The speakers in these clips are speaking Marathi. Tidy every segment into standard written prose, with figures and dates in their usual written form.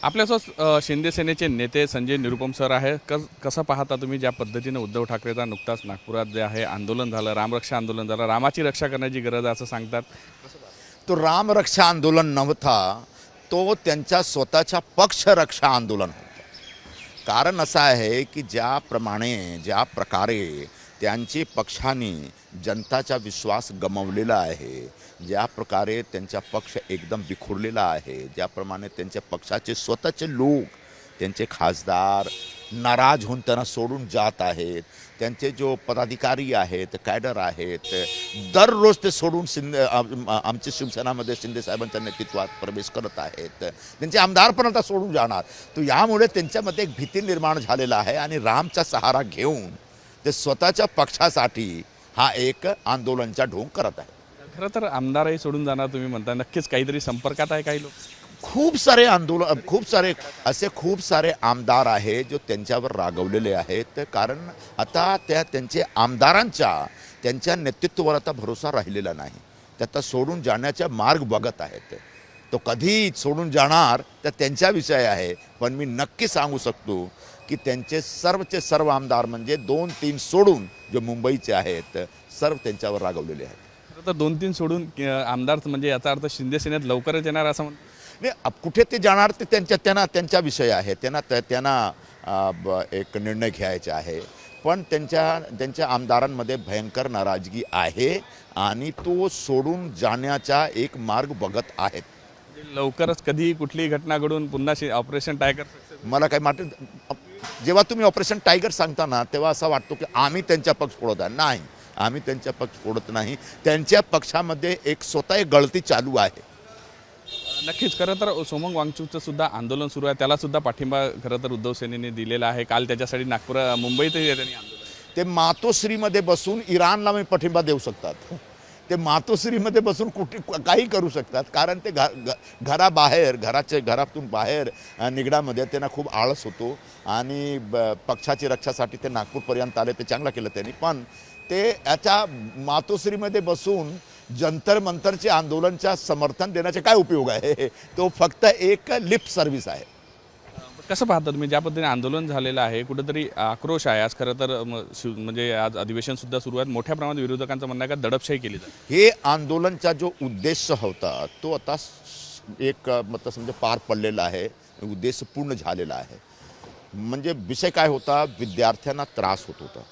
आपल्यासोबत शिंदे सेनेचे नेते संजय निरुपम सर आहे. कसं पाहता तुम्ही ज्या पद्धतीने उद्धव ठाकरेचा नुकताच नागपुरात जे आहे आंदोलन झालं, रामरक्षा आंदोलन झालं, रामाची रक्षा करण्याची गरज आहे असं सांगतात. तो रामरक्षा आंदोलन नव्हता, तो त्यांच्या स्वतःच्या पक्षरक्षा आंदोलन होतं. कारण असं आहे की ज्या प्रकारे त्यांची पक्षाने जनताचा विश्वास गमावलेला आहे, ज्या प्रकारे त्यांचा पक्ष एकदम विखुरलेला आहे, ज्याप्रमाणे त्यांच्या पक्षाचे स्वतःचे लोक, त्यांचे खासदार नाराज होऊन त्यांना सोडून जात आहेत, त्यांचे जो पदाधिकारी आहेत, कॅडर आहेत, दररोज ते सोडून आमच्या शिवसेनामध्ये शिंदे साहेबांच्या नेतृत्वात प्रवेश करत आहेत, त्यांचे आमदार पण आता सोडून जाणार. तर यामुळे त्यांच्यामध्ये एक भीती निर्माण झालेला आहे आणि रामचा सहारा घेऊन ते स्वतःच्या पक्षासाठी हा एक आंदोलनचा ढोंग करत आहे. खरं तर आमदारही सोडून जाणार तुम्ही म्हणता, नक्कीच काहीतरी संपर्कात आहे काही लोक. खूप सारे आमदार आहेत जो त्यांच्यावर रागवलेले आहेत, कारण आता त्यांचे आमदारांच्या त्यांच्या नेतृत्वावर आता भरोसा राहिलेला नाही. ते आता सोडून जाण्याचा मार्ग बघत आहेत. तो कधी सोडून जाणार तर त्यांचा विषय आहे, पण मी नक्की सांगू शकतो की त्यांचे सर्व आमदार म्हणजे 2-3 सोडून जे मुंबईचे आहेत सर्व त्यांच्यावर रागवलेले आहेत. खरं तर 2-3 सोडून आमदार म्हणजे याचा अर्थ शिंदे सेनेत लवकरच येणार असं म्हणतात. नाही, कुठे ते जाणार ते त्यांचा विषय आहे. त्यांना एक निर्णय घ्यायचा आहे, पण त्यांच्या आमदारांमध्ये भयंकर नाराजगी आहे आणि तो सोडून जाण्याचा एक मार्ग बघत आहेत. लवकरच कधी कुठलीही घटना घडून पुन्हा ऑपरेशन टायगर मला काय वाटतं, जेव्हा तुम्ही ऑपरेशन टायगर सांगता ना तेव्हा असं वाटतो की आम्ही त्यांचा पक्ष फोडत आहे. नाही, आम्ही त्यांचा पक्ष फोडत नाही. त्यांच्या पक्षामध्ये स्वतः एक गळती चालू आहे. नक्कीच. खरं तर सोमंग वांगचूकचं सुद्धा आंदोलन सुरू आहे, त्याला सुद्धा पाठिंबा खरं तर उद्धव सेनेने दिलेला आहे. काल त्याच्यासाठी मुंबईतही त्यांनी आंदोलन. ते मातोश्रीमध्ये बसून इराणला मी पाठिंबा देऊ शकतात. ते मातोश्रीमध्ये बसून काही करू शकतात, कारण ते घरातून बाहेर निघण्यामध्ये त्यांना खूप आळस होतो आणि पक्षाची रक्षासाठी ते नागपूरपर्यंत आले. ते चांगलं केलं त्यांनी, पण ते याच्या मातोश्रीमध्ये बसून जंतर मंतरचे आंदोलनच्या समर्थन देण्याचे काय उपयोग आहे. तो फक्त एक लिप सर्व्हिस आहे. कसं पाहता तुम्ही ज्या पद्धतीने आंदोलन झालेलं आहे, कुठेतरी आक्रोश आहे आज. खरं तर म्हणजे आज अधिवेशन सुद्धा सुरू आहे. मोठ्या प्रमाणात विरोधकांचं म्हणणं आहे का दडपशाही केली जाते. हे आंदोलनचा जो उद्देश होता तो आता एक समजा पार पडलेला आहे, उद्देश पूर्ण झालेला आहे. म्हणजे विषय काय होता, विद्यार्थ्यांना त्रास होत होता.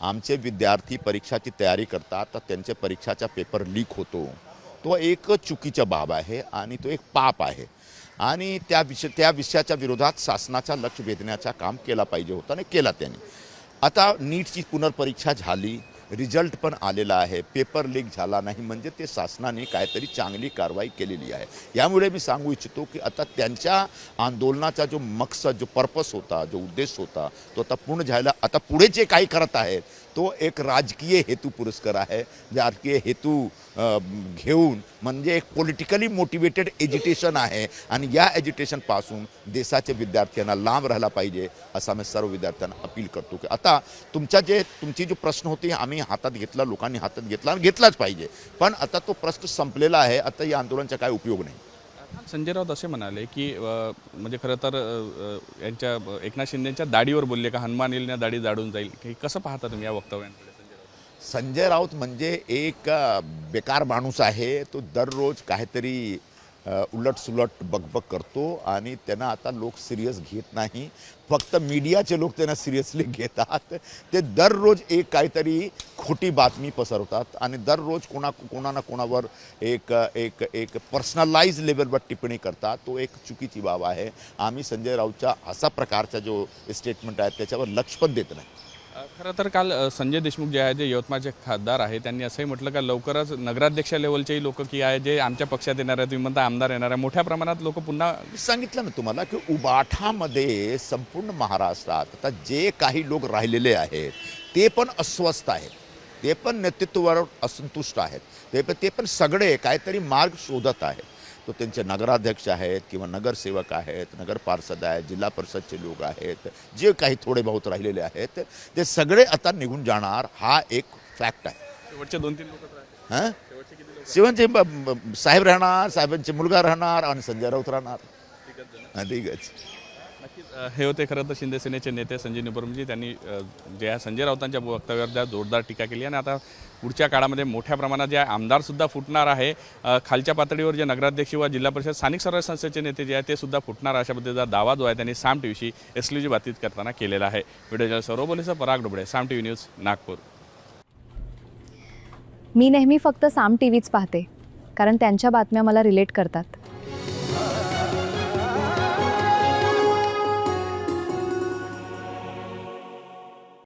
आमचे विद्यार्थी परीक्षाची तयारी करतात तर त्यांचे परीक्षाचा पेपर लीक होतो. तो एक चुकीचा बाब आहे आणि तो एक पाप आहे आणि त्या विषयाच्या विरोधात शासनाचा लक्ष वेधण्याचा काम केला पाहिजे होता आणि केला त्यांनी. आता नीटची पुनर्परीक्षा झाली, रिझल्ट पण आलेला आहे, पेपर लीक झाला नाही, म्हणजे ते शासनाने काहीतरी चांगली कारवाई केलेली आहे. यामुळे मी सांगू इच्छितो की आता त्यांच्या आंदोलनाचा जो मकसद, जो पर्पस होता, जो उद्देश होता, तो आता पूर्ण झाला. आता पुढे जे काही करत आहेत तो एक राजकीय हेतू पुरस्कार आहे. राजकीय हेतू घेऊन म्हणजे एक पॉलिटिकली मोटिवेटेड एज्युटेशन आहे आणि या एज्युटेशनपासून देशाच्या विद्यार्थ्यांना लांब राहायला पाहिजे असं मी सर्व विद्यार्थ्यांना अपील करतो की आता तुमची जो प्रश्न होती आम्ही हातात घेतला, लोकांनी हातात घेतला आणि घेतलाच पाहिजे, पण आता तो प्रश्न संपलेला आहे. आता या आंदोलनाचा काय उपयोग नाही. संजय राऊत असे म्हणाले की म्हणजे खरं तर यांच्या एकनाथ शिंदेच्या दाढीवर बोलले का हनुमान येईल ना दाढी जाडून जाईल. कसं पाहता तुम्ही या वक्तव्यांकडे? संजय राऊत म्हणजे एक बेकार माणूस आहे. तो दररोज काहीतरी उलटसुलट बकबक करतो आणि त्यांना आता लोक सिरियस घेत नाही. फक्त मीडियाचे लोक त्यांना सिरियसली घेतात. ते दररोज एक काहीतरी खोटी बातमी पसरवतात आणि दररोज कोणा ना कोणावर एक पर्सनलाइज लेवलवर टिप्पणी करतात. तो एक चुकीची बाब आहे. आम्ही संजय राऊतच्या असा प्रकारचा जो स्टेटमेंट आहे त्याच्यावर लक्ष पण देत नाही. खरं तर काल संजय देशमुख जे आहे, जे यवतमाळचे खासदार आहे, त्यांनी असंही म्हटलं का लवकरच नगराध्यक्ष लेवलचेही लोक की आहे जे आमच्या पक्षात येणार आहे, तुम्ही म्हणता आमदार येणार आहे, मोठ्या प्रमाणात लोक पुन्हा. सांगितलं ना तुम्हाला की उबाठामध्ये संपूर्ण महाराष्ट्रात आता जे काही लोक राहिलेले आहेत ते पण अस्वस्थ आहेत, ते पण नेतृत्वावर असंतुष्ट आहेत, ते पण सगळे काहीतरी मार्ग शोधत आहेत. तो त्यांचे नगराध्यक्ष आहेत किंवा नगरसेवक आहेत, नगर पार्षद आहेत, जिल्हा परिषदचे लोक आहेत, जे काही थोडे बहुत राहिलेले आहेत ते सगळे आता निघून जाणार. हा एक फॅक्ट आहे. शेवटचे 2-3 लोक हां, शिवनचे साहेब राहणार, साहेबांचे मुलगा राहणार आणि संजय राऊत राहणार. अधिकच. नक्कीच हे होते खरं तर शिंदे सेनेचे नेते संजय निरुपमजी. त्यांनी जे आहे संजय राऊतांच्या वक्तव्यावर ज्या जोरदार टीका केली आणि आता पुढच्या काळामध्ये मोठ्या प्रमाणात जे आमदारसुद्धा फुटणार आहे. खालच्या पातळीवर जे नगराध्यक्ष व जिल्हा परिषद स्थानिक स्वराज्य संस्थेचे नेते जे आहेत ते सुद्धा फुटणार अशा पद्धतीचा दावा जो आहे त्यांनी साम टीव्हीशी एक्सक्लुझिव्ह बातचीत करताना केलेला आहे. व्हिडिओ जर्नलिस्ट सौरभ बोलेसह पराग डुबळे, साम टीव्ही न्यूज, नागपूर. मी नेहमी फक्त साम टी व्हीच पाहते कारण त्यांच्या बातम्या मला रिलेट करतात.